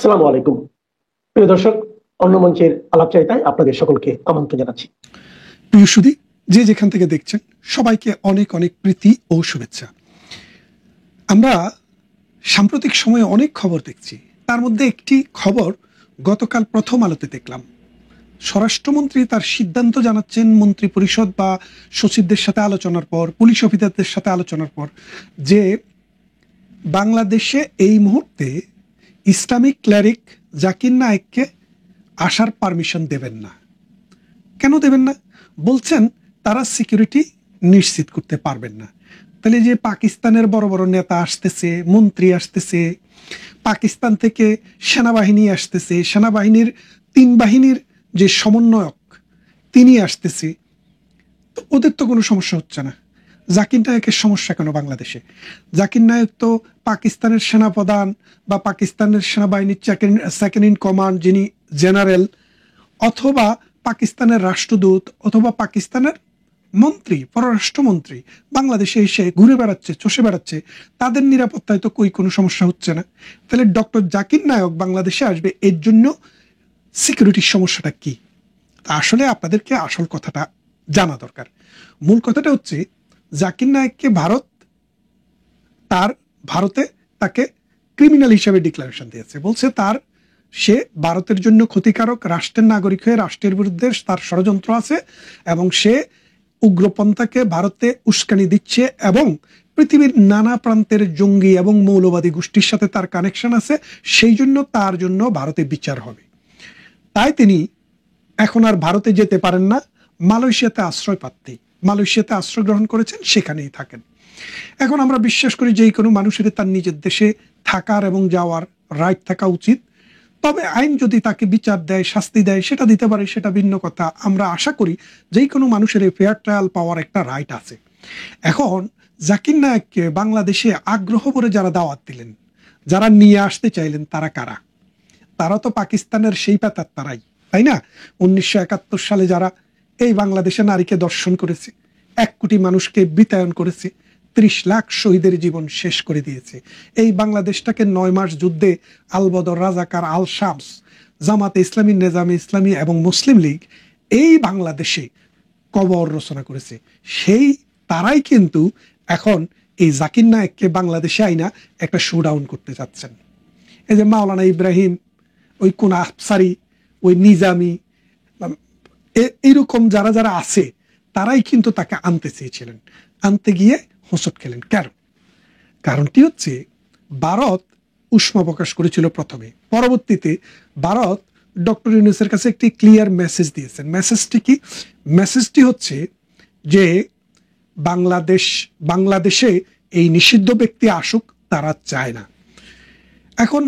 আসসালামু আলাইকুম প্রিয় দর্শক, অন্য মঞ্চের আলাপচারিতায় আপনাদের সকলকে আমন্ত্রণ জানাচ্ছি। প্রিয় সুধী, যে যেখান থেকে দেখছেন সবাইকে অনেক অনেক প্রীতি ও শুভেচ্ছা। আমরা সাম্প্রতিক সময়ে অনেক খবর দেখছি, তার মধ্যে একটি খবর গতকাল প্রথম আলোতে দেখলাম। স্বরাষ্ট্রমন্ত্রী তার সিদ্ধান্ত জানাচ্ছেন মন্ত্রী পরিষদ বা সচিবদের সাথে আলোচনার পর, পুলিশ অফিসারদের সাথে আলোচনার পর, যে বাংলাদেশে এই মুহূর্তে ইসলামিক ক্লেরিক জাকির নায়েককে আসার পারমিশন দেবেন না। কেন দেবেন না? বলছেন তারা সিকিউরিটি নিশ্চিত করতে পারবেন না। তাহলে যে পাকিস্তানের বড় বড় নেতা আসতেছে, মন্ত্রী আসতেছে, পাকিস্তান থেকে সেনাবাহিনী আসতেছে, সেনাবাহিনীর 3 বাহিনীর যে সমন্বয়ক তিনি আসতেছে, তো ওদের তো কোনো সমস্যা হচ্ছে না। জাকির নায়েকের সমস্যা কেন বাংলাদেশে? জাকির নায়েক তো পাকিস্তানের সেনাপ্রধান বা পাকিস্তানের সেনাবাহিনীর সেকেন্ড ইন কমান্ড যিনি জেনারেল, অথবা পাকিস্তানের রাষ্ট্রদূত, অথবা পাকিস্তানের মন্ত্রী, পররাষ্ট্রমন্ত্রী বাংলাদেশে এসে ঘুরে বেড়াচ্ছে, চষে বেড়াচ্ছে, তাদের নিরাপত্তায় তো কোনো সমস্যা হচ্ছে না। তাহলে ডক্টর জাকির নায়েক বাংলাদেশে আসবে, এর জন্য সিকিউরিটির সমস্যাটা কি? আসলে আপনাদেরকে আসল কথাটা জানা দরকার। মূল কথাটা হচ্ছে, জাকির নায়েককে ভারতে তাকে ক্রিমিনাল হিসেবে ডিক্লারেশন দিয়েছে। বলছে সে ভারতের জন্য ক্ষতিকারক, রাষ্ট্রের নাগরিক হয়ে রাষ্ট্রের বিরুদ্ধে তার ষড়যন্ত্র আছে, এবং সে উগ্রপন্থাকে ভারতে উস্কানি দিচ্ছে, এবং পৃথিবীর নানা প্রান্তের জঙ্গি এবং মৌলবাদী গোষ্ঠীর সাথে তার কানেকশন আছে, সেই জন্য তার জন্য ভারতে বিচার হবে। তাই তিনি এখন আর ভারতে যেতে পারেন না, মালয়েশিয়াতে আশ্রয় গ্রহণ করেছেন, সেখানেই থাকেন। এখন আমরা বিশ্বাস করি যে কোনো মানুষের তার নিজের দেশে থাকার এবং যাওয়ার রাইট থাকা উচিত। তবে আইন যদি তাকে বিচার দেয়, শাস্তি দেয়, সেটা দিতে পারে, সেটা ভিন্ন কথা। আমরা আশা করি যে কোনো মানুষের ফেয়ার ট্রায়াল পাওয়ার একটা রাইট আছে। এখন জাকির নায়েককে বাংলাদেশে আগ্রহ করে যারা দাওয়াত দিলেন, যারা নিয়ে আসতে চাইলেন, তারা কারা? তারা তো পাকিস্তানের সেই পাতার তারাই, তাই না? 1971 সালে যারা এই বাংলাদেশে নারীকে দর্শন করেছে, 1 কোটি মানুষকে বিতাড়ন করেছে, 30 লাখ শহীদের জীবন শেষ করে দিয়েছে, এই বাংলাদেশটাকে 9 মাস যুদ্ধে আলবদর, রাজাকার, আল শামস, জামাতে ইসলামী, নেজামে ইসলামী এবং মুসলিম লীগ এই বাংলাদেশে কবর রচনা করেছে, সেই তারাই কিন্তু এখন এই জাকির নায়েককে বাংলাদেশে আইনা একটা শোডাউন করতে যাচ্ছেন। এই যে মাওলানা ইব্রাহিম, ওই কোন আফসারি, ওই নিজামি, এইরকম যারা যারা আছে, তারাই কিন্তু তাকে আনতে চেয়েছিলেন। আনতে গিয়ে হোঁচট খেলেন। কেন? কারণটি হচ্ছে, ভারত উষ্মা প্রকাশ করেছিল প্রথমে, পরবর্তীতে ভারত ডক্টর ইউনূসের কাছে একটি ক্লিয়ার মেসেজ দিয়েছেন। মেসেজটি কি? মেসেজটি হচ্ছে যে বাংলাদেশে এই নিষিদ্ধ ব্যক্তি আসুক, তারা চায় না। এখন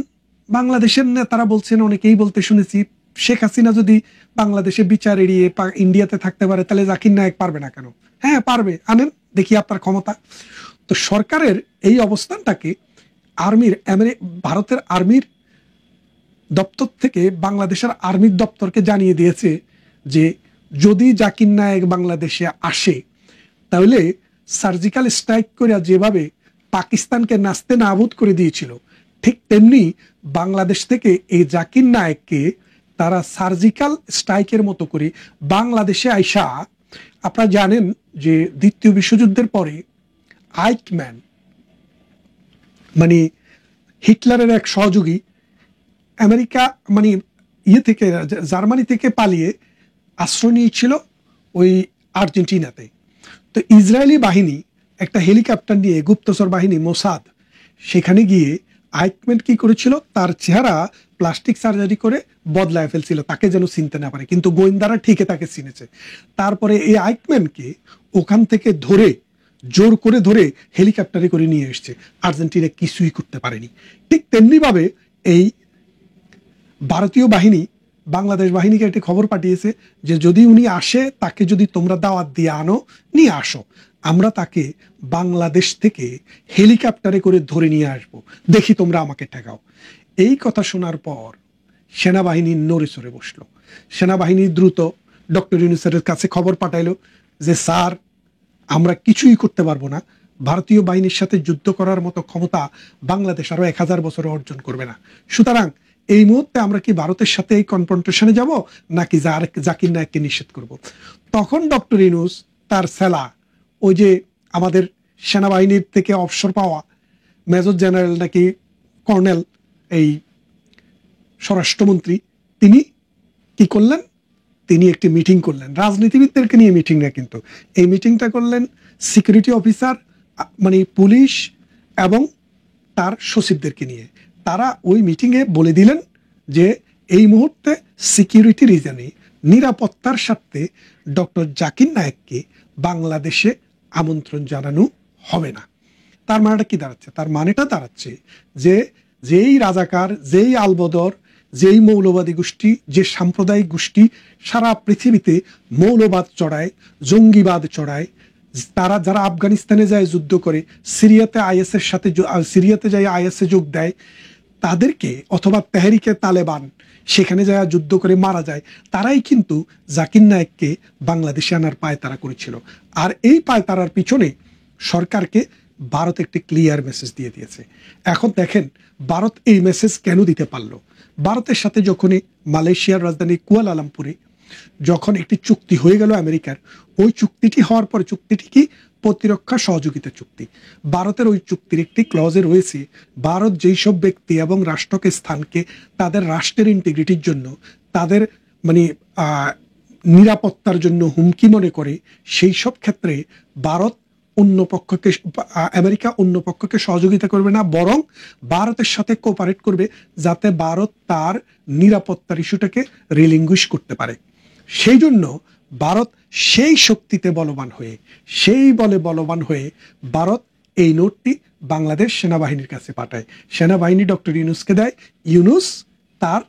বাংলাদেশের নেতারা বলছেন, অনেকেই বলতে শুনেছি, শেখ হাসিনা যদি বাংলাদেশে বিচার এড়িয়ে ইন্ডিয়াতে থাকতে পারে, তাহলে জাকির নায়েক পারবে না কেন? হ্যাঁ পারবে, আনেন, দেখি আপনার ক্ষমতা। তো সরকারের এই অবস্থানটাকে ভারতের আর্মির দপ্তর থেকে বাংলাদেশের আর্মির দপ্তরকে জানিয়ে দিয়েছে যে যদি জাকির নায়েক বাংলাদেশে আসে, তাহলে সার্জিক্যাল স্ট্রাইক করে যেভাবে পাকিস্তানকে নাস্তে নাবুদ করে দিয়েছিল, ঠিক তেমনি বাংলাদেশ থেকে এই জাকির নায়েককে তারা সার্জিক্যাল স্ট্রাইকের মতো করে বাংলাদেশে আইসা, আপনারা জানেন যে দ্বিতীয় বিশ্বযুদ্ধের পরে আইকম্যান, মানে হিটলারের এক সহযোগী, আমেরিকা মানে জার্মানি থেকে পালিয়ে আশ্রয় নিয়েছিল ওই আর্জেন্টিনাতে। তো ইসরায়েলি বাহিনী একটা হেলিকপ্টার নিয়ে, গুপ্তচর বাহিনী মোসাদ, সেখানে গিয়ে আইকম্যান কি করেছিল, তার চেহারা প্লাস্টিক সার্জারি করে বদলায় ফেলছিল, তাকে যেন চিনতে না পারে, কিন্তু গোয়েন্দারা ঠিকই তাকে চিনেছে। তারপরে এই আইকম্যানকে ওখান থেকে জোর করে ধরে হেলিকপ্টারে করে নিয়ে এসছে, আর্জেন্টিনা কিছুই করতে পারেনি। ঠিক তেমনি ভাবে এই ভারতীয় বাহিনী বাংলাদেশ বাহিনীকে একটি খবর পাঠিয়েছে যে যদি উনি আসে, তাকে যদি তোমরা দাওয়াত দিয়ে নিয়ে আসো, আমরা তাকে বাংলাদেশ থেকে হেলিকপ্টারে করে ধরে নিয়ে আসবো, দেখি তোমরা আমাকে ঠেকাও। এই কথা শোনার পর সেনাবাহিনী নড়ে চড়ে বসলো। সেনাবাহিনী দ্রুত ডক্টর ইউনূসের কাছে খবর পাঠাইলো যে স্যার, আমরা কিছুই করতে পারবো না, ভারতীয় বাহিনীর সাথে যুদ্ধ করার মতো ক্ষমতা বাংলাদেশ আরো 1000 বছরে অর্জন করবে না, সুতরাং এই মুহূর্তে আমরা কি ভারতের সাথে এই কনফ্রন্টেশনে যাব, নাকি জাকির নায়েককে নিষেধ করব? তখন ডক্টর ইউনূস তার সেলা, ওই যে আমাদের সেনাবাহিনীর থেকে অবসর পাওয়া মেজর জেনারেল নাকি কর্নেল, এই স্বরাষ্ট্রমন্ত্রী, তিনি কি করলেন? তিনি একটি মিটিং করলেন, রাজনীতিবিদদেরকে নিয়ে মিটিং না, কিন্তু এই মিটিংটা করলেন সিকিউরিটি অফিসার, মানে পুলিশ এবং তার সচিবদেরকে নিয়ে। তারা ওই মিটিংয়ে বলে দিলেন যে এই মুহূর্তে সিকিউরিটি রিজনে, নিরাপত্তার স্বার্থে ডক্টর জাকির নায়েককে বাংলাদেশে আমন্ত্রণ জানানো হবে না। তার মানেটা কি দাঁড়াচ্ছে? তার মানেটা দাঁড়াচ্ছে যে যেই রাজাকার, যেই আলবদর, যেই মৌলবাদী গোষ্ঠী, যে সাম্প্রদায়িক গোষ্ঠী সারা পৃথিবীতে মৌলবাদ চড়ায়, জঙ্গিবাদ চড়ায়, তারা যারা আফগানিস্তানে যায় যুদ্ধ করে, সিরিয়াতে আইএসের সাথে সিরিয়াতে যায় আইএসে যোগ দেয়, তাদেরকে, অথবা তেহরিকে তালেবান সেখানে যায় যুদ্ধ করে মারা যায়, তারাই কিন্তু জাকির নায়েককে বাংলাদেশে আনার পায়তারা করেছিল। আর এই পায়তারার পিছনে সরকারকে ভারত একটি ক্লিয়ার মেসেজ দিয়ে দিয়েছে। এখন দেখেন ভারত এই মেসেজ কেন দিতে পারলো। ভারতের সাথে যখনই মালয়েশিয়ার রাজধানী কুয়ালালামপুরে যখন একটি চুক্তি হয়ে গেল আমেরিকার, ওই চুক্তিটি হওয়ার পরে, চুক্তিটি কি? প্রতিরক্ষা সহযোগিতা চুক্তি। ভারতের ওই চুক্তির একটি ক্লজে রয়েছে, ভারত যেই সব ব্যক্তি এবং রাষ্ট্রকে, স্থানকে তাদের রাষ্ট্রের ইন্টিগ্রিটির জন্য, তাদের মানে নিরাপত্তার জন্য হুমকি মনে করে, সেই সব ক্ষেত্রে ভারত অন্য পক্ষকে, আমেরিকা অন্য পক্ষকে সহযোগিতা করবে না, বরং ভারতের সাথে কোঅপারেট করবে, যাতে ভারত তার নিরাপত্তার ইস্যুটাকে রিলিঙ্গুইশ করতে পারে। সেই জন্য ভারত সেই শক্তিতে বলবান হয়ে, সেই বলে বলবান হয়ে ভারত এই নোটটি বাংলাদেশ সেনাবাহিনীর কাছে পাঠায়। সেনাবাহিনী ডক্টর ইউনূসকে দেয়, ইউনূস তার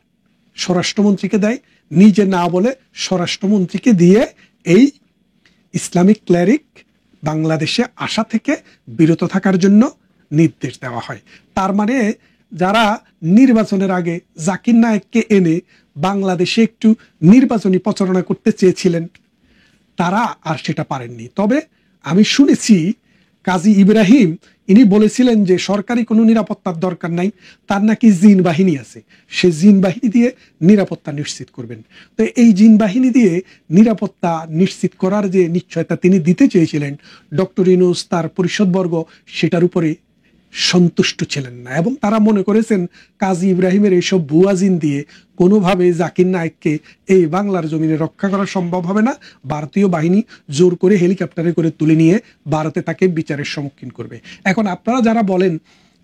স্বরাষ্ট্রমন্ত্রীকে দেয়, নিজে না বলে স্বরাষ্ট্রমন্ত্রীকে দিয়ে এই ইসলামিক ক্লেরিক বাংলাদেশে আসা থেকে বিরত থাকার জন্য নির্দেশ দেওয়া হয়। তার মানে যারা নির্বাচনের আগে জাকির নায়েককে এনে বাংলাদেশে একটু নির্বাচনী প্রচারণা করতে চেয়েছিলেন, তারা আর সেটা পারেননি। তবে আমি শুনেছি কাজী ইব্রাহিম, ইনি বলেছিলেন যে সরকারি কোনো নিরাপত্তার দরকার নাই, তার নাকি জিন বাহিনী আছে, সে জিন বাহিনী দিয়ে নিরাপত্তা নিশ্চিত করবেন। তো এই জিন বাহিনী দিয়ে নিরাপত্তা নিশ্চিত করার যে নিশ্চয়তা তিনি দিতে চেয়েছিলেন, ডক্টর ইউনূস তার পরিষদবর্গ সেটার উপরে সন্তুষ্ট ছিলেন না, এবং তারা মনে করেছেন কাজী ইব্রাহিমের এইসব ভুয়া জিন দিয়ে কোনোভাবে জাকির নায়েককে এই বাংলার জমিনে রক্ষা করা সম্ভব হবে না। ভারতীয় বাহিনী জোর করে হেলিকপ্টারে করে তুলে নিয়ে ভারতে তাকে বিচারের সম্মুখীন করবে। এখন আপনারা যারা বলেন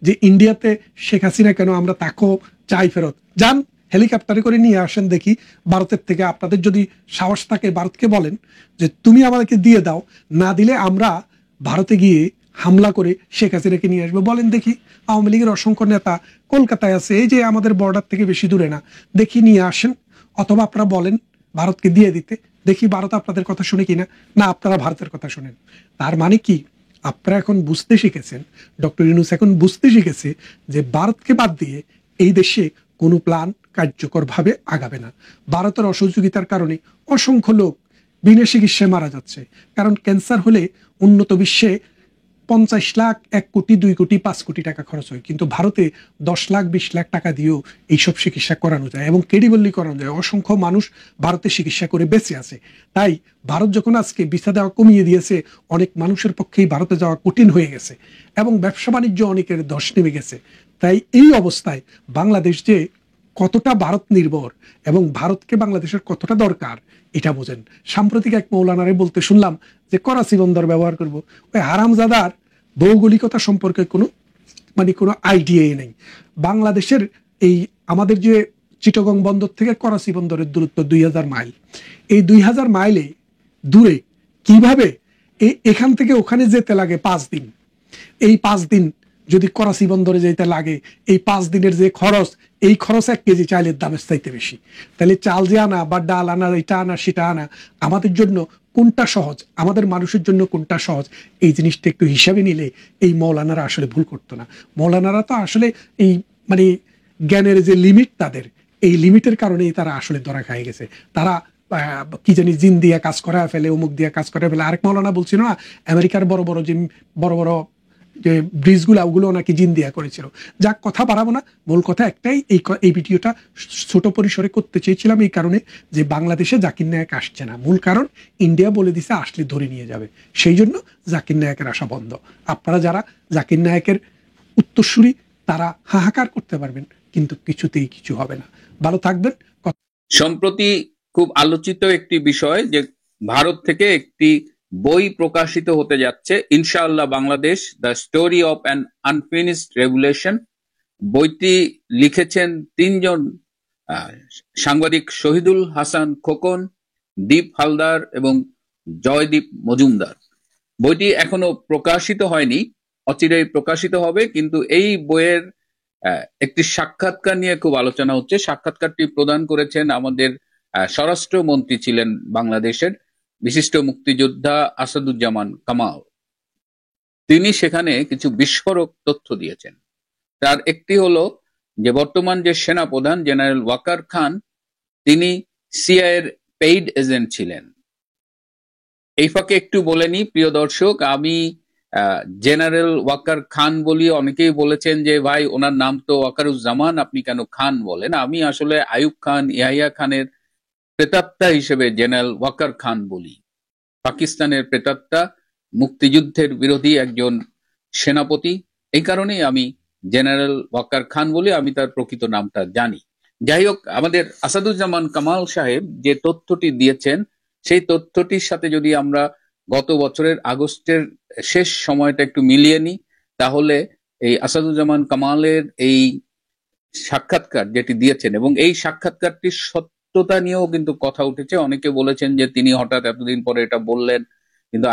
যে ইন্ডিয়াতে শেখ হাসিনা কেন, আমরা তাকেও চাই ফেরত, যান হেলিকপ্টারে করে নিয়ে আসেন দেখি ভারতের থেকে। আপনাদের যদি সাহস থাকে ভারতকে বলেন যে তুমি আমাদেরকে দিয়ে দাও, না দিলে আমরা ভারতে গিয়ে হামলা করে শেখ হাসিনাকে নিয়ে আসবে। বলেন দেখি, আওয়ামী লীগের অসংখ্য নেতা কলকাতায় আছে, এই যে আমাদের বর্ডার থেকে বেশি দূরে না, দেখি নিয়ে আসেন। অথবা আপনারা বলেন ভারতকে দিয়ে দিতে, দেখি ভারত আপনাদের কথা শুনে কিনা, না আপনারা ভারতের কথা শুনেন। তার মানে কি? আপনারা এখন বুঝতে শিখেছেন, ডক্টর ইউনূস এখন বুঝতে শিখেছে যে ভারতকে বাদ দিয়ে এই দেশে কোনো প্ল্যান কার্যকরভাবে আগাবে না। ভারতের অসহযোগিতার কারণে অসংখ্য লোক বিনা চিকিৎসায় মারা যাচ্ছে। কারণ ক্যান্সার হলে উন্নত বিশ্বে 50 লাখ, 1 কোটি, 2 কোটি, 5 কোটি টাকা খরচ হয়, কিন্তু ভারতে 10 লাখ, 20 লাখ টাকা দিয়েও এইসব চিকিৎসা করানো যায় এবং ক্রেডিবলি করানো যায়। অসংখ্য মানুষ ভারতে চিকিৎসা করে বেঁচে আছে। তাই ভারত যখন আজকে ভিসা দেওয়া কমিয়ে দিয়েছে, অনেক মানুষের পক্ষেই ভারতে যাওয়া কঠিন হয়ে গেছে এবং ব্যবসা বাণিজ্য অনেকের ধস নেমে গেছে। তাই এই অবস্থায় বাংলাদেশ যে কতটা ভারত নির্ভর এবং ভারতকে বাংলাদেশের কতটা দরকার এটা বোঝেন। সাম্প্রতিক এক মৌলানারে বলতে শুনলাম যে করাচি বন্দর ব্যবহার করব। ওই হারামজাদার ভৌগোলিকতা সম্পর্কে কোনো আইডিয়াই নেই। বাংলাদেশের এই আমাদের যে চিটাগং বন্দর থেকে করাচি বন্দরের দূরত্ব 2000 মাইল। এই 2000 মাইলে দূরে কিভাবে এখান থেকে ওখানে যেতে লাগে 5 দিন। এই 5 দিন যদি করাচি বন্দরে যেতে লাগে, এই 5 দিনের যে খরচ, এই খরচ 1 কেজি চালের দামের চাইতে বেশি। তাহলে চাল যে আনা বা ডাল আনা, এটা আনা সেটা আনা, আমাদের জন্য কোনটা সহজ, আমাদের মানুষের জন্য কোনটা সহজ, এই জিনিসটা একটু হিসাবে নিলে এই মৌলানারা আসলে ভুল করতো না। মৌলানারা তো আসলে এই জ্ঞানের যে লিমিট, তাদের এই লিমিটের কারণেই তারা আসলে ধরা খেয়ে গেছে। তারা কি জানি জিন দিয়ে কাজ করা ফেলে, অমুক দিয়ে কাজ করা ফেলে। আরেক মৌলানা বলছিল না, আমেরিকার বড় বড় যে ব্রিজগুলো ওগুলো নাকি জিন দিয়া করেছিল। যাক, কথা বাড়াবো না, মূল কথা একটাই, এই ভিডিওটা ছোট পরিসরে করতে চেয়েছিলাম এই কারণে যে বাংলাদেশে জাকির নায়েক আসছে না, মূল কারণ ইন্ডিয়া বলে দিছে আসলে ধরে নিয়ে যাবে, সেই জন্য জাকির নায়েকের আসা বন্ধ। আপনারা যারা জাকির নায়েকের উত্তরসূরি তারা হাহাকার করতে পারবেন, কিন্তু কিছুতেই কিছু হবে না। ভালো থাকবেন। সম্প্রতি খুব আলোচিত একটি বিষয় যে ভারত থেকে একটি বই প্রকাশিত হতে যাচ্ছে, ইনশাআল্লাহ Bangladesh, the story of an unfinished revolution. বইটি লিখেছেন তিনজন সাংবাদিক, শহীদুল হাসান খোকন, দীপ হালদার এবং জয়দীপ মজুমদার। বইটি এখনো প্রকাশিত হয়নি, অচিরেই প্রকাশিত হবে, কিন্তু এই বইয়ের একটি সাক্ষাৎকার নিয়ে খুব আলোচনা হচ্ছে। সাক্ষাৎকারটি প্রদান করেছেন আমাদের স্বরাষ্ট্রমন্ত্রী ছিলেন বাংলাদেশের বিশিষ্ট মুক্তিযোদ্ধা আসাদুজ্জামান কামাল। তিনি সেখানে কিছু বিস্ফোরক তথ্য দিয়েছেন। তার একটি হলো যে বর্তমান যে সেনা প্রধান জেনারেল ওয়াকার খান, তিনি সিআইএর পেইড এজেন্ট ছিলেন। এই ফাঁকে একটু বলে নি প্রিয় দর্শক, আমি জেনারেল ওয়াকার খান বলি, অনেকেই বলেছেন যে ভাই ওনার নাম তো ওয়াকারুজ্জামান, আপনি কেন খান বলেন। আমি আসলে আইয়ুব খান, ইয়াহিয়া খানের প্রেতাত্মা হিসেবে জেনারেল ওয়াকার খান বলি। পাকিস্তানের প্রেতাত্মা, মুক্তিযুদ্ধের বিরোধী একজন সেনাপতি, এই কারণেই আমি জেনারেল ওয়াকার খান বলি, আমি তার প্রকৃত নামটা জানি। যাই হোক, আমাদের আসাদুজ্জামান কামাল সাহেব যে তথ্যটি দিয়েছেন, সেই তথ্যটির সাথে যদি আমরা গত বছরের আগস্টের শেষ সময়টা একটু মিলিয়ে নিই, তাহলে এই আসাদুজ্জামান কামালের এই সাক্ষাৎকার যেটি দিয়েছেন, এবং এই সাক্ষাৎকারটির সত্যতা নিয়েও কিন্তু কথা উঠেছে। অনেকে বলেছেন যে তিনি হঠাৎ এতদিন পরে এটা বললেন, কিন্তু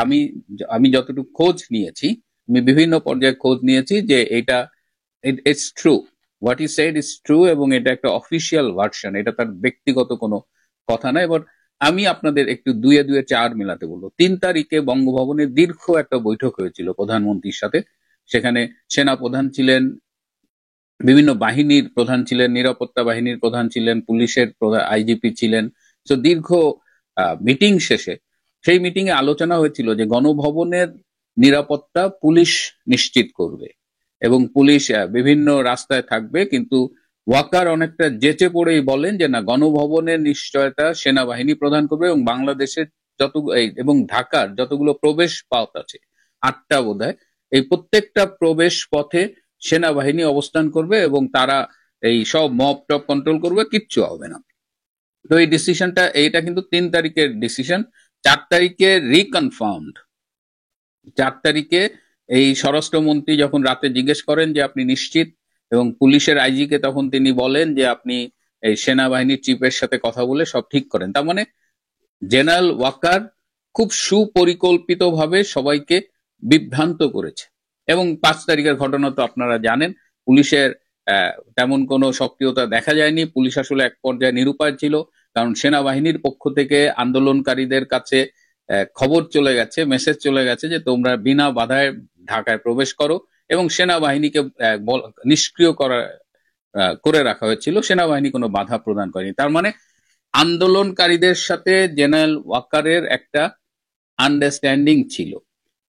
আমি যতটুকু খোঁজ নিয়েছি, আমি বিভিন্ন পর্যায়ে খোঁজ নিয়েছি যে এটা it's true, what E shed is true, এবং এটা একটা অফিসিয়াল ভার্সন, এটা তার ব্যক্তিগত কোনো কথা না। এবার আমি আপনাদের একটু দুয়ে দুয়ে চার মেলাতে বলবো। 3 তারিখে বঙ্গভবনে দীর্ঘ একটা বৈঠক হয়েছিল প্রধানমন্ত্রীর সাথে। সেখানে সেনা প্রধান ছিলেন, বিভিন্ন বাহিনীর প্রধান ছিলেন, নিরাপত্তা বাহিনীর প্রধান ছিলেন, পুলিশের প্রধান আইজিপি ছিলেন। তো দীর্ঘ মিটিং শেষে সেই মিটিং এ আলোচনা হয়েছিল যে গণভবনের নিরাপত্তা পুলিশ নিশ্চিত করবে এবং পুলিশ বিভিন্ন রাস্তায় থাকবে, কিন্তু ওয়াকার অনেকটা জেচে পড়েই বলেন যে না, গণভবনের নিশ্চয়তা সেনাবাহিনী প্রদান করবে এবং বাংলাদেশের এবং ঢাকার যতগুলো প্রবেশ পথ আছে, 8টা বোধহয়, এই প্রত্যেকটা প্রবেশ পথে সেনাবাহিনী অবস্থান করবে এবং তারা এই সব মব টপ কন্ট্রোল করবে, কিচ্ছু হবে না। তো এই ডিসিশনটা, এইটা কিন্তু 3 তারিখের ডিসিশন। 4 তারিখে রিকনফার্মড। 4 তারিখে এই স্বরাষ্ট্রমন্ত্রী যখন রাতে জিজ্ঞেস করেন যে আপনি নিশ্চিত, এবং পুলিশের আইজি কে তখন তিনি বলেন যে আপনি এই সেনাবাহিনীর চিফের সাথে কথা বলে সব ঠিক করেন। তার মানে জেনারেল ওয়াকার খুব সুপরিকল্পিতভাবে সবাইকে বিভ্রান্ত করেছে। এবং 5 তারিখের ঘটনা তো আপনারা জানেন, পুলিশের তেমন কোনো সক্রিয়তা দেখা যায়নি। পুলিশ আসলে এক পর্যায়ে নিরুপায় ছিল, কারণ সেনাবাহিনীর পক্ষ থেকে আন্দোলনকারীদের কাছে খবর চলে গেছে, মেসেজ চলে গেছে যে তোমরা বিনা বাধায় ঢাকায় প্রবেশ করো, এবং সেনাবাহিনীকে নিষ্ক্রিয় করে রাখা হয়েছিল। সেনাবাহিনী কোনো বাধা প্রদান করেনি। তার মানে আন্দোলনকারীদের সাথে জেনারেল ওয়াকারের একটা আন্ডারস্ট্যান্ডিং ছিল।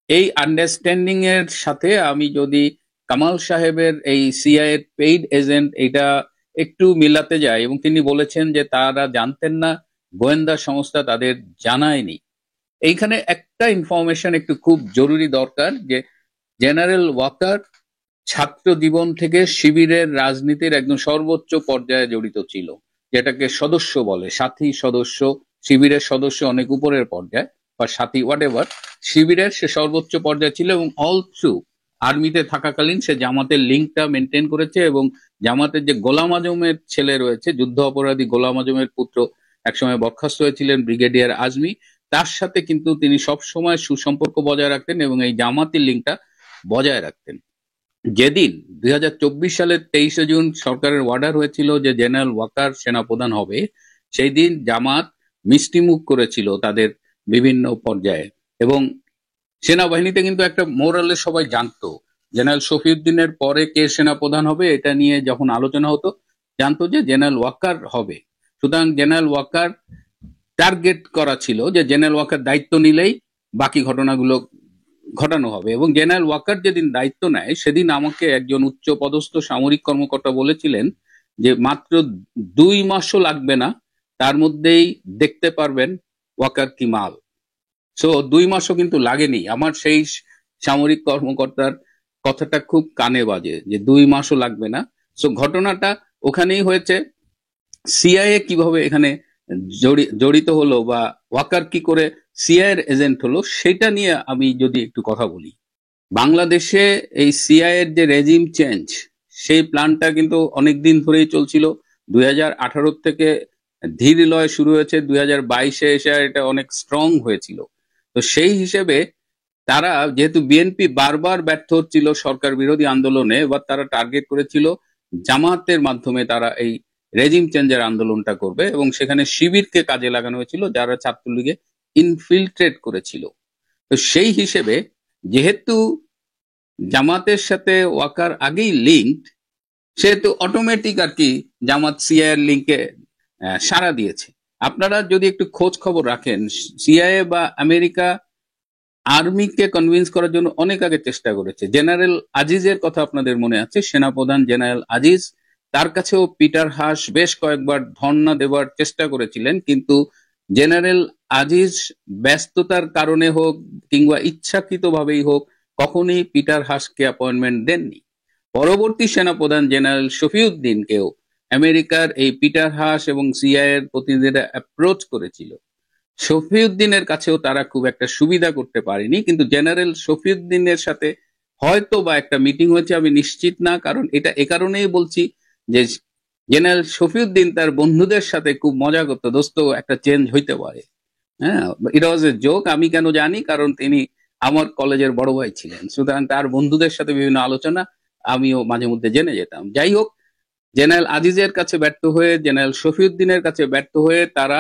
এই আন্ডারস্ট্যান্ডিং এর সাথে আমি যদি কামাল সাহেবের এই সিআইএর পেইড এজেন্ট এটা একটু মিলাতে যাই, এবং তিনি বলেছেন যে তারা জানতেন না, গোয়েন্দা সংস্থা তাদের জানায়নি। এইখানে একটা ইনফরমেশন একটু খুব জরুরি দরকার, যে জেনারেল ওয়াকার ছাত্র জীবন থেকে শিবিরের রাজনীতির একদম সর্বোচ্চ পর্যায়ে জড়িত ছিল, যেটাকে সদস্য বলে, সাথী সদস্য। শিবিরের সদস্য অনেক উপরের পর্যায়ে, বা সাথী হোয়াটএভার, শিবিরের সে সর্বোচ্চ পর্যায়ে ছিল, এবং অল থ্রু আর্মিতে থাকাকালীন সে জামাতের লিঙ্কটা মেনটেন করেছে, এবং জামাতের যে গোলাম আজমের ছেলে রয়েছে, যুদ্ধ অপরাধী গোলাম আজমের পুত্র, একসময় বরখাস্ত হয়েছিলেন ব্রিগেডিয়ার আজমি, তার সাথে কিন্তু তিনি সবসময় সুসম্পর্ক বজায় রাখতেন এবং এই জামাতের লিঙ্কটা বজায় রাখতেন। যেদিন 2024 সালের 23শে জুন সরকারের অর্ডার হয়েছিল যে জেনারেল ওয়াকার সেনাপ্রধান হবে, সেই দিন জামাত মিষ্টিমুখ করেছিল তাদের বিভিন্ন পর্যায়ে, এবং সেনাবাহিনীতে কিন্তু একটা মোরালে সবাই জানতো জেনারেল শফিউদ্দিনের পরে কে সেনাপ্রধান হবে, এটা নিয়ে যখন আলোচনা হতো জানতো যে জেনারেল ওয়াকার হবে। সুতরাং জেনারেল ওয়াকার টার্গেট করা ছিল যে জেনারেল ওয়াকার দায়িত্ব নিলেই বাকি ঘটনাগুলো ঘটানো হবে। এবং জেনারেল ওয়াকার যেদিন দায়িত্ব নেয় সেদিন আমাকে একজন উচ্চ পদস্থ সামরিক কর্মকর্তা বলেছিলেন যে মাত্র 2 মাসও লাগবে না, তার মধ্যেই দেখতে পারবেন ওয়াকার কি মাল। সো 2 মাসও কিন্তু লাগেনি। আমার সেই সামরিক কর্মকর্তার কথাটা খুব কানে বাজে যে 2 মাসও লাগবে না। সো ঘটনাটা ওখানেই হয়েছে। সিআইএ কিভাবে এখানে জড়িত হলো বা ওয়াকার কি করে সিআইএর এজেন্ট হলো সেটা নিয়ে আমি যদি একটু কথা বলি। বাংলাদেশে এই সিআইএর যে রেজিম চেঞ্জ, সেই প্ল্যানটা কিন্তু অনেকদিন ধরেই চলছিল। 2018 থেকে ধীর লয় শুরু হয়েছে, 2022-এ এসে এটা অনেক স্ট্রং হয়েছিল। তো সেই হিসেবে তারা যেহেতু বিএনপি বারবার ব্যর্থ হচ্ছিল সরকার বিরোধী আন্দোলনে, এবার তারা টার্গেট করেছিল জামাতের মাধ্যমে তারা এই রেজিম চেঞ্জের আন্দোলনটা করবে, এবং সেখানে শিবিরকে কাজে লাগানো হয়েছিল যারা ছাত্রলীগে ইনফিল্ট্রেট করেছিল। তো সেই হিসেবে যেহেতু জামাতের সাথে ওয়াকার আগেই লিঙ্কড, সেহেতু অটোমেটিক আর কি জামাত সিআইএর লিঙ্কে সাড়া দিয়েছে। আপনারা যদি একটু খোঁজ খবর রাখেন, সিআইএ বা আমেরিকা আর্মিকে কনভিন্স করার জন্য অনেক আগে চেষ্টা করেছে। জেনারেল আজিজের কথা আপনাদের মনে আছে, সেনাপ্রধান জেনারেল আজিজ, তার কাছেও পিটার হাস বেশ কয়েকবার ধর্ণা দেওয়ার চেষ্টা করেছিলেন, কিন্তু জেনারেল আজিজ ব্যস্ততার কারণে হোক কিংবা ইচ্ছাকৃতভাবেই হোক কখনই পিটার হাসকে অ্যাপয়েন্টমেন্ট দেননি। পরবর্তী সেনাপ্রধান জেনারেল শফিউদ্দিনকেও আমেরিকার এই পিটার হাস এবং সিআইএর প্রতিনিধিরা অ্যাপ্রোচ করেছিল। শফিউদ্দিনের কাছেও তারা খুব একটা সুবিধা করতে পারেনি, কিন্তু জেনারেল শফিউদ্দিনের সাথে হয়তো বা একটা মিটিং হয়েছে, আমি নিশ্চিত না। কারণ এটা এ কারণেই বলছি যে জেনারেল শফিউদ্দিন তার বন্ধুদের সাথে খুব মজা করতো, দোস্ত একটা চেঞ্জ হইতে পারে। হ্যাঁ, ইট ওয়াজ এ জোক। আমি কেন জানি, কারণ তিনি আমার কলেজের বড় ভাই ছিলেন, সুতরাং তার বন্ধুদের সাথে বিভিন্ন আলোচনা আমিও মাঝে মধ্যে জেনে যেতাম। যাই হোক, জেনারেল আজিজের কাছে ব্যর্থ হয়ে, জেনারেল শফিউদ্দিনের কাছে ব্যর্থ হয়ে তারা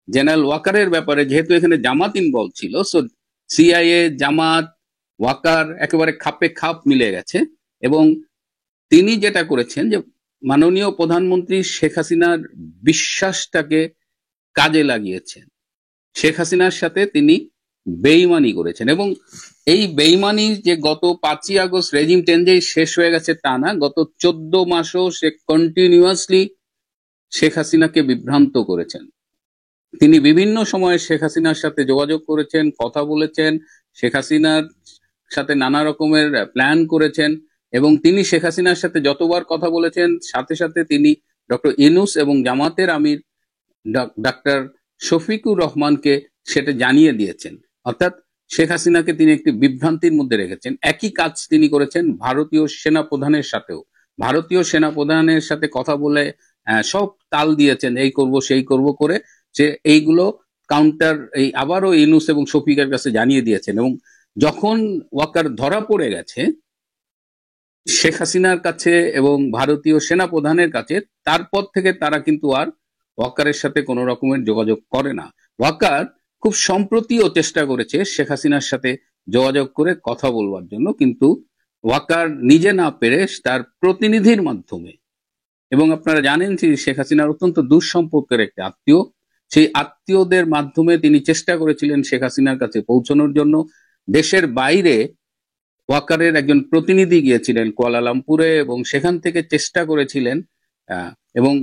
জেনারেল ওয়াকারের ব্যাপারে, যেহেতু এখানে জামাত ইনভলভ ছিল, সো সিআইএ জামাত ওয়াকার একেবারে খাপে খাপ মিলে গেছে। এবং তিনি যেটা করেছেন যে মাননীয় প্রধানমন্ত্রী শেখ হাসিনার বিশ্বাসটাকে কাজে লাগিয়েছেন। শেখ হাসিনার সাথে তিনি বেইমানি করেছেন, এবং এই বেইমানি যে গত 5ই আগস্ট রেজিম চেঞ্জেই শেষ হয়ে গেছে তা না, গত 14 মাসও সে কন্টিনিউয়াসলি শেখ হাসিনাকে বিভ্রান্ত করেছেন। তিনি বিভিন্ন সময়ে শেখ হাসিনার সাথে যোগাযোগ করেছেন, কথা বলেছেন, শেখ হাসিনার সাথে নানা রকমের প্ল্যান করেছেন, এবং তিনি শেখ হাসিনার সাথে যতবার কথা বলেছেন সাথে সাথে তিনি ডক্টর ইউনূস এবং জামাতের আমির ডাক্তার শফিকুর রহমানকে সেটা জানিয়ে দিয়েছেন। অর্থাৎ শেখ হাসিনাকে তিনি একটি বিভ্রান্তির মধ্যে রেখেছেন। একই কাজ তিনি করেছেন ভারতীয় সেনাপ্রধানের সাথেও। ভারতীয় সেনাপ্রধানের সাথে কথা বলে সব তাল দিয়েছেন, এই করব সেই করব করে, যে এইগুলো কাউন্টার এই আবারও ইউনূস এবং শফিকের কাছে জানিয়ে দিয়েছেন। এবং যখন ওয়াকার ধরা পড়ে গেছে শেখ হাসিনার কাছে এবং ভারতীয় সেনাপ্রধানের কাছে, তারপর থেকে তারা কিন্তু আর ওয়াকারের সাথে কোনো রকমের যোগাযোগ করে না। ওয়াকার খুব সম্প্রতিও চেষ্টা করেছে শেখ হাসিনার সাথে যোগাযোগ করে কথা বলবার জন্য, কিন্তু ওয়াকার নিজে না পেরে তার প্রতিনিধির মাধ্যমে, এবং আপনারা জানেন যে শেখ হাসিনার অত্যন্ত দুঃসম্পর্কের একটি আত্মীয়, সেই আত্মীয়দের মাধ্যমে তিনি চেষ্টা করেছিলেন শেখ হাসিনার কাছে পৌঁছানোর জন্য। দেশের বাইরে ওয়াকারের একজন প্রতিনিধি গিয়েছিলেন কুয়ালালামপুরে, এবং সেখান থেকে চেষ্টা করেছিলেন, এবং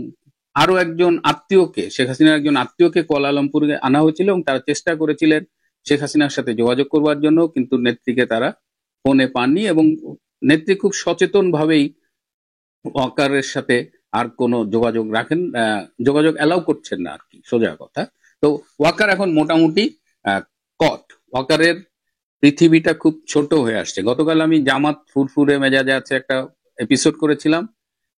আরো একজন আত্মীয়কে, শেখ হাসিনার একজন আত্মীয়কে কুয়ালালামপুরে আনা হয়েছিল, এবং তারা চেষ্টা করেছিলেন শেখ হাসিনার সাথে যোগাযোগ করবার জন্য, কিন্তু নেত্রীকে তারা ফোনে পাননি, এবং নেত্রী খুব সচেতন ভাবেই ওয়াকারের সাথে আর কোনো যোগাযোগ যোগাযোগ অ্যালাউ করছেন না আর কি, সোজা কথা। তো ওয়াকার এখন মোটামুটি কট। ওয়াকারের পৃথিবীটা খুব ছোট হয়ে আসছে। গতকাল আমি জামাত ফুরফুরে মেজাজে আছে একটা এপিসোড করেছিলাম।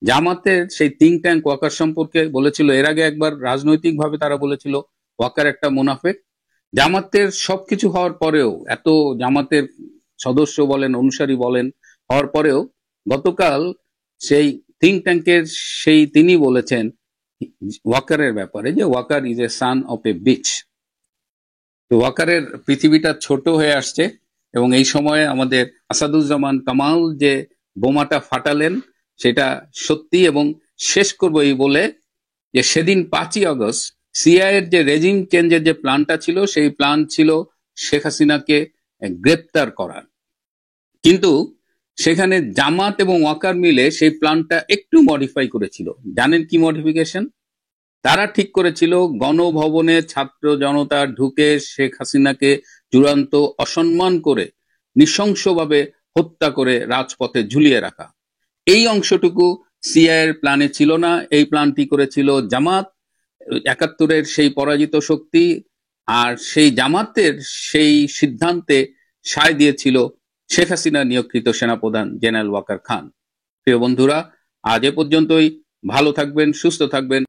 জামাতের সেই থিঙ্ক ট্যাঙ্ক ওয়াকার সম্পর্কে বলেছিল, এর আগে একবার রাজনৈতিক ভাবে তারা বলেছিল ওয়াকার একটা মুনাফেক। জামাতের সবকিছু হওয়ার পরেও, এত জামাতের সদস্য বলেন অনুসারী বলেন হওয়ার পরেও, গতকাল সেই থিঙ্ক ট্যাঙ্কের তিনি বলেছেন ওয়াকারের ব্যাপারে যে Walker is a son of a bitch. তো ওয়াকারের পৃথিবীটা ছোট হয়ে আসছে, এবং এই সময়ে আমাদের আসাদুজ্জামান কামাল যে বোমাটা ফাটালেন সেটা সত্যি। এবং শেষ করবো এই বলে যে সেদিন 5ই আগস্ট সিআইএর যে রেজিম চেঞ্জের যে প্ল্যানটা ছিল, সেই প্ল্যান ছিল শেখ হাসিনাকে গ্রেপ্তার করার। কিন্তু সেখানে জামাত এবং ওয়াকার মিলে সেই প্ল্যানটা একটু মডিফাই করেছিল। জানেন কি মডিফিকেশন? তারা ঠিক করেছিল গণভবনে ছাত্র জনতা ঢুকে শেখ হাসিনাকে চূড়ান্ত অসম্মান করে নৃশংসভাবে হত্যা করে রাজপথে ঝুলিয়ে রাখা। এই অংশটুকু সিআইএর প্ল্যানে ছিল না, এই প্ল্যানটি করেছিল জামাত, ৭১-এর সেই পরাজিত শক্তি। আর সেই জামাতের সেই সিদ্ধান্তে সায় দিয়েছিল শেখ হাসিনা নিয়োগকৃত সেনাপ্রধান জেনারেল ওয়াকার খান। প্রিয় বন্ধুরা, আজ এ পর্যন্তই। ভালো থাকবেন, সুস্থ থাকবেন।